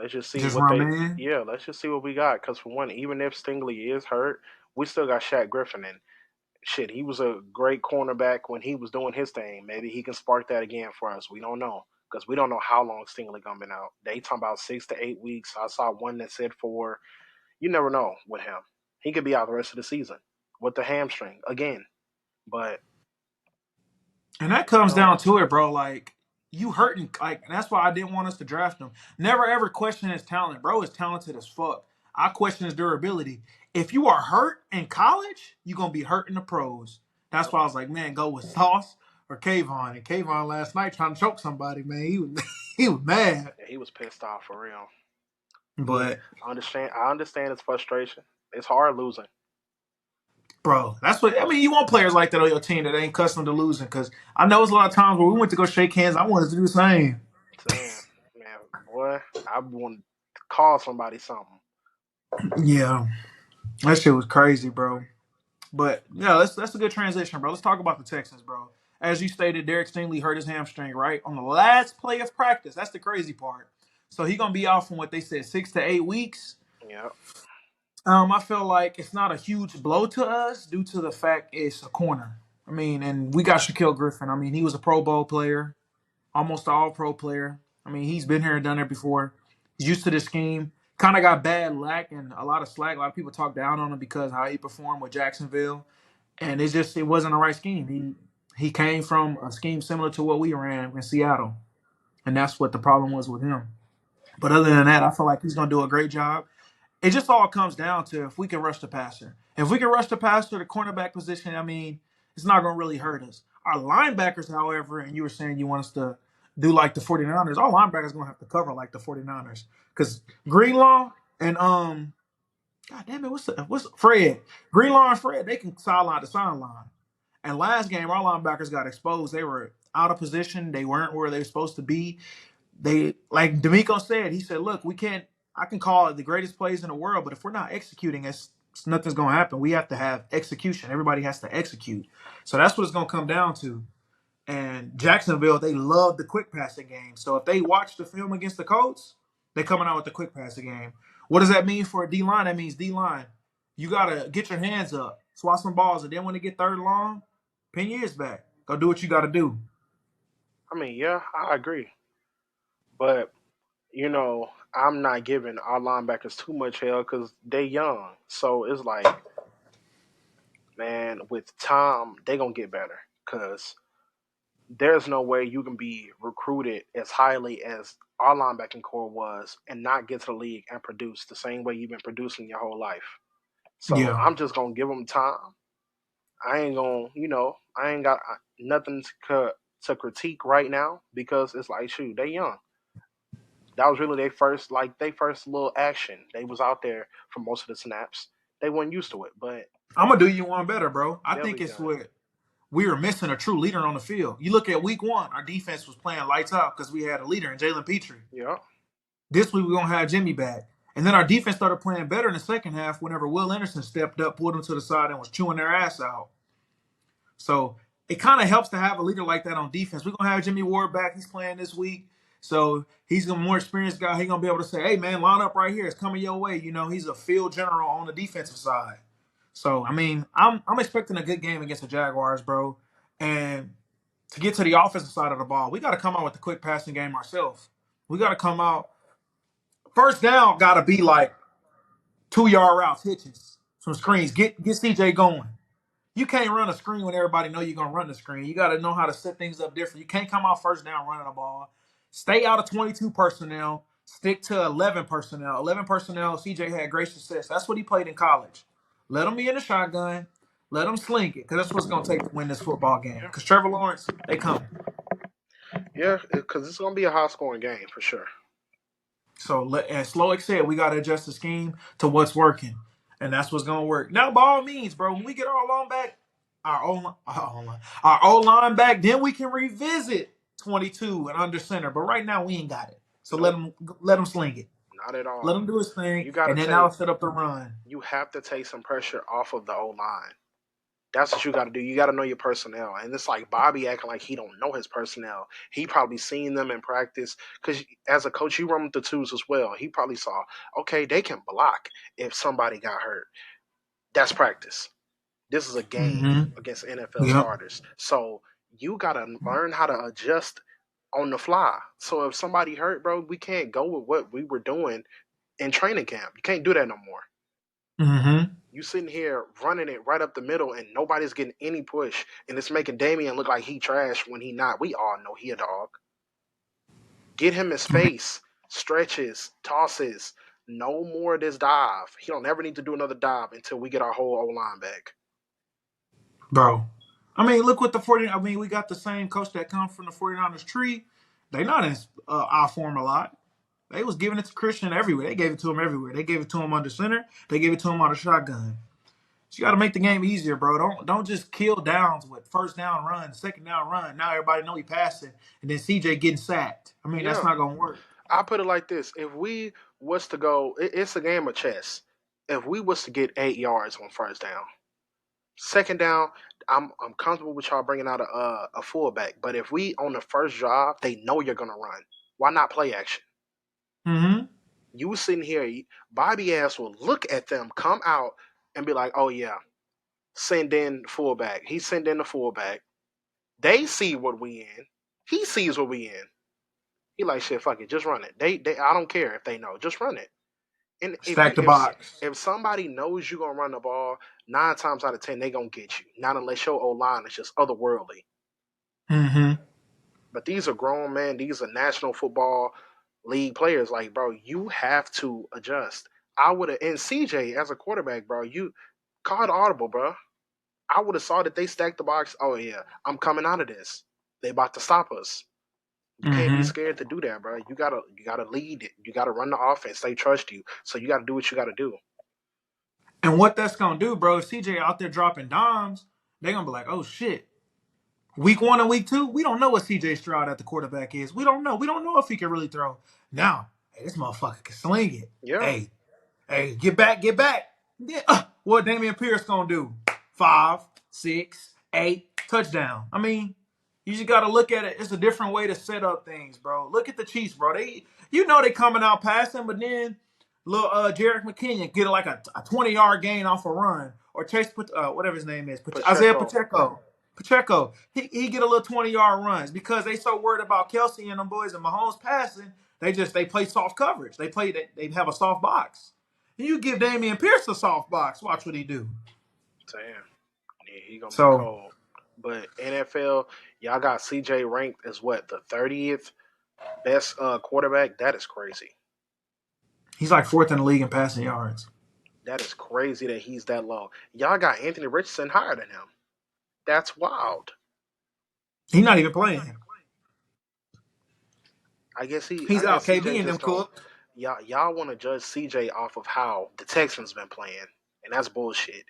Let's just see Just what run they. man. Yeah, let's just see what we got. Because for one, even if Stingley is hurt, we still got Shaq Griffin, and shit, he was a great cornerback when he was doing his thing. Maybe he can spark that again for us. We don't know because we don't know how long Stingley gonna been out. They talking about 6 to 8 weeks. I saw one that said 4. You never know with him. He could be out the rest of the season with the hamstring again. But And that who comes down knows? to it, bro. Like you hurting, like and that's why I didn't want us to draft him. Never ever question his talent, bro. Is talented as fuck. I question his durability. If you are hurt in college, you're gonna be hurt in the pros. That's Yep. why I was like, man, go with Sauce or Kayvon. And Kayvon last night trying to choke somebody, man. He was he was mad. Yeah, he was pissed off for real. He, But I understand. I understand his frustration. It's hard losing. bro, that's what I mean. You want players like that on your team that ain't accustomed to losing. Because I know it's a lot of times where we went to go shake hands. I wanted to do the same. Saying, man, boy, I want to call somebody something. Yeah, that shit was crazy, bro. But yeah, that's a good transition, bro. Let's talk about the Texans, bro. As you stated, Derick Stingley hurt his hamstring, right? On the last play of practice. That's the crazy part. So he gonna be out from what they said 6 to 8 weeks. Yep. I feel like it's not a huge blow to us due to the fact it's a corner. I mean, and we got Shaquille Griffin. I mean, he was a Pro Bowl player, almost an all pro player. I mean, he's been here and done it before. He's used to the scheme. Kind of got bad lack and a lot of slack. A lot of people talk down on him because how he performed with Jacksonville. And it wasn't the right scheme. He came from a scheme similar to what we ran in Seattle. And that's what the problem was with him. But other than that, I feel like he's gonna do a great job. It just all comes down to if we can rush the passer. If we can rush the passer, the cornerback position, I mean, it's not going to really hurt us. Our linebackers, however, and you were saying you want us to do like the 49ers, our linebackers going to have to cover like the 49ers. Because Greenlaw and, God damn it, what's Fred? Greenlaw and Fred, they can sideline to sideline. And last game, our linebackers got exposed. They were out of position. They weren't where they were supposed to be. They like D'Amico said. He said, "Look, we can't. I can call it the greatest plays in the world, but if we're not executing, nothing's going to happen. We have to have execution. Everybody has to execute. So that's what it's going to come down to. And Jacksonville, they love the quick passing game. So if they watch the film against the Colts, they're coming out with the quick passing game. What does that mean for a D line? That means D line. You gotta get your hands up, swat some balls, and then when they get third and long, pin your ears back. Go do what you got to do. I mean, yeah, I agree. But I'm not giving our linebackers too much hell because they young. So it's like, man, with time, they gonna get better. Cause there's no way you can be recruited as highly as our linebacking core was and not get to the league and produce the same way you've been producing your whole life. So Yeah. I'm just gonna give them time. I ain't gonna, I ain't got nothing to critique right now because it's like, shoot, they young. That was really their first little action. They was out there for most of the snaps. They weren't used to it, but I'm gonna do you one better, bro. I they'll think be it's good. what we were missing a true leader on the field. You look at week one, our defense was playing lights out because we had a leader in Jalen Petrie. Yeah, This week we're gonna have Jimmy back. And then our defense started playing better in the second half whenever Will Anderson stepped up, pulled them to the side, and was chewing their ass out. So it kind of helps to have a leader like that on defense. We're gonna have Jimmie Ward back. He's playing this week. So he's a more experienced guy. He's gonna be able to say, hey man, line up right here. It's coming your way. He's a field general on the defensive side. So I mean, I'm expecting a good game against the Jaguars, bro. And to get to the offensive side of the ball, we got to come out with the quick passing game ourselves. We got to come out. First down got to be like 2 yard routes, hitches, some screens. Get CJ going. You can't run a screen when everybody know you're gonna run the screen. You got to know how to set things up different. You can't come out first down running the ball. Stay out of 22 personnel. Stick to 11 personnel. 11 personnel. CJ had great success. That's what he played in college. Let him be in the shotgun. Let him sling it, because that's what's gonna take to win this football game. yeah, Because Trevor Lawrence, they coming. yeah. Because it's gonna be a high scoring game for sure. So, as Slowick said, we got to adjust the scheme to what's working, and that's what's gonna work. Now, by all means, bro, when we get our line back, our O line back, then we can revisit 22 and under center. But right now, we ain't got it. So Nope, let him sling it. not at Let all. him do his thing, You gotta and then take. I'll set up the run. You have to take some pressure off of the O line. That's what you got to do. You got to know your personnel. And it's like Bobby acting like he don't know his personnel. He probably seen them in practice because as a coach, you run with the twos as well. He probably saw, okay, they can block if somebody got hurt. That's practice. This is a game Mm-hmm. against NFL Yep. starters. So you got to learn how to adjust on the fly. So if somebody hurt, bro, we can't go with what we were doing in training camp. You can't do that no more. Mm-hmm. You sitting here running it right up the middle and nobody's getting any push, and it's making Damian look like he trash when he not. We all know he a dog. Get him in space, stretches, tosses. No more of this dive. He don't ever need to do another dive until we get our whole O line back. Bro. I mean, look what the 40. I mean, we got the same coach that come from the 49ers tree. They not in our form a lot. They was giving it to Christian everywhere. They gave it to him everywhere. They gave it to him under center. They gave it to him on a shotgun. So you got to make the game easier, bro. Don't just kill downs with first down run, second down run. Now everybody know he passing, and then CJ getting sacked. I mean, that's Yeah, not gonna work. I put it like this: if we was to go, it's a game of chess. If we was to get 8 yards on first down, second down, I'm comfortable with y'all bringing out a fullback. But if we on the first drive, they know you're gonna run. Why not play action? Mm-hmm. You sitting here, Bobby ass will look at them, come out, and be like, "Oh yeah, send in fullback." He send in the fullback. They see what we in. He sees what we in. He like shit. Fuck it, just run it. They. I don't care if they know. Just run it. And if Stack you the box. if somebody knows you gonna run the ball, 9 times out of 10 they gonna get you. Not unless your O line is just otherworldly. Mm-hmm. But these are grown men. These are National Football League players. Like, bro, you have to adjust. I would have, and CJ as a quarterback, bro, you called audible, bro. I would have saw that they stacked the box. Oh yeah, I'm coming out of this. They about to stop us. You can't be Mm-hmm. scared to do that, bro. You gotta lead it. You gotta run the offense. They trust you, so you gotta do what you gotta do. And what that's gonna do, bro? If CJ out there dropping dimes, they're gonna be like, "Oh shit." Week 1 and week 2, we don't know what CJ Stroud at the quarterback is. We don't know. We don't know if he can really throw. Now, hey, this motherfucker can sling it. Yeah, Hey, get back, get back. Yeah, what Damian Pierce gonna do? 5, 6, 8 touchdown. I mean, you just gotta look at it. It's a different way to set up things, bro. Look at the Chiefs, bro. They coming out passing, but then little Jarek McKinnon get like a 20-yard gain off a run, or Chase, whatever his name is, Isaiah Pacheco. Pacheco. Pacheco, he get a little 20-yard runs because they so worried about Kelsey and them boys and Mahomes passing. They play soft coverage. They have a soft box. You give Damian Pierce a soft box. Watch what he do. Damn, yeah, he gonna be So cold. But NFL, y'all got CJ ranked as what, the 30th best quarterback? That is crazy. he's like fourth in the league in passing yards. That is crazy that he's that low. Y'all got Anthony Richardson higher than him. That's wild. He's not even playing. I He's guess out. KB CJ and them just don't. cooked. Y'all want to judge CJ off of how the Texans been playing, and that's bullshit.